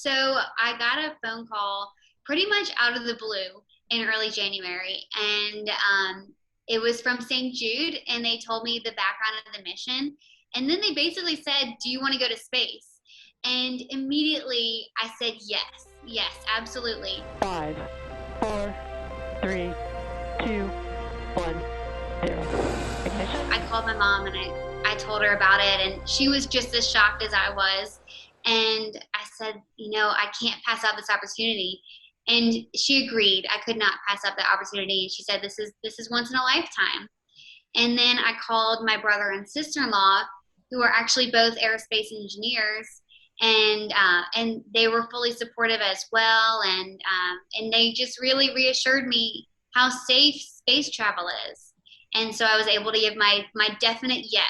So I got a phone call pretty much out of the blue in early January, and it was from St. Jude, and they told me the background of the mission, and then they basically said, "Do you want to go to space?" And immediately I said, "Yes, yes, absolutely." 5, 4, 3, 2, 1, 0. Ignition. I called my mom and I told her about it, and she was just as shocked as I was. And I said, I can't pass up this opportunity. And she agreed. I could not pass up the opportunity. And she said, this is once in a lifetime. And then I called my brother and sister-in-law, who are actually both aerospace engineers, and they were fully supportive as well. And they just really reassured me how safe space travel is. And so I was able to give my definite yes.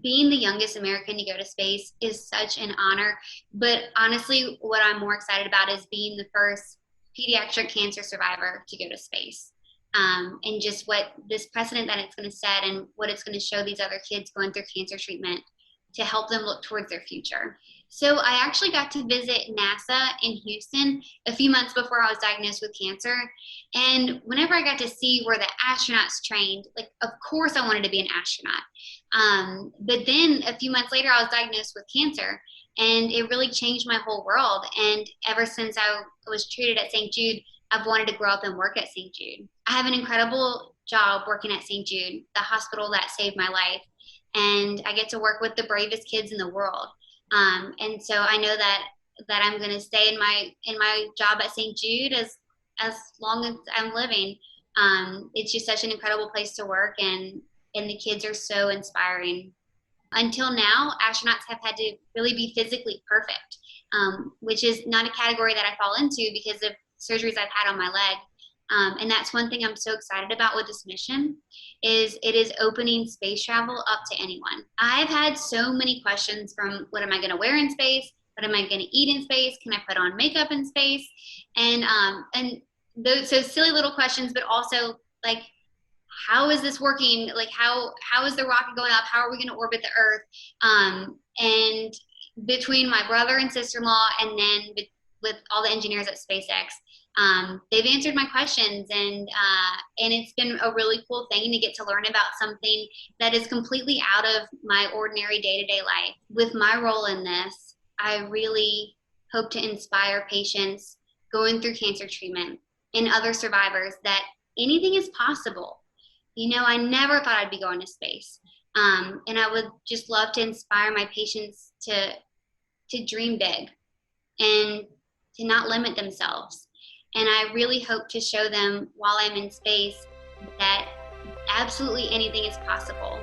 Being the youngest American to go to space is such an honor. But honestly, what I'm more excited about is being the first pediatric cancer survivor to go to space. And just what this precedent that it's going to set and what it's going to show these other kids going through cancer treatment to help them look towards their future. So I actually got to visit NASA in Houston a few months before I was diagnosed with cancer. And whenever I got to see where the astronauts trained, like, of course I wanted to be an astronaut. But then a few months later, I was diagnosed with cancer, and it really changed my whole world. And ever since I was treated at St. Jude, I've wanted to grow up and work at St. Jude. I have an incredible job working at St. Jude, the hospital that saved my life. And I get to work with the bravest kids in the world. And so I know that I'm going to stay in my job at St. Jude as long as I'm living. It's just such an incredible place to work, and the kids are so inspiring. Until now, astronauts have had to really be physically perfect, which is not a category that I fall into because of surgeries I've had on my leg. And that's one thing I'm so excited about with this mission is it is opening space travel up to anyone. I've had so many questions from what am I going to wear in space? What am I going to eat in space? Can I put on makeup in space? And those so silly little questions, but also like, how is this working? Like, how is the rocket going up? How are we going to orbit the Earth? And between my brother and sister-in-law, and then with all the engineers at SpaceX, they've answered my questions, and it's been a really cool thing to get to learn about something that is completely out of my ordinary day-to-day life. With my role in this, I really hope to inspire patients going through cancer treatment and other survivors that anything is possible. I never thought I'd be going to space. And I would just love to inspire my patients to dream big and to not limit themselves. And I really hope to show them while I'm in space that absolutely anything is possible.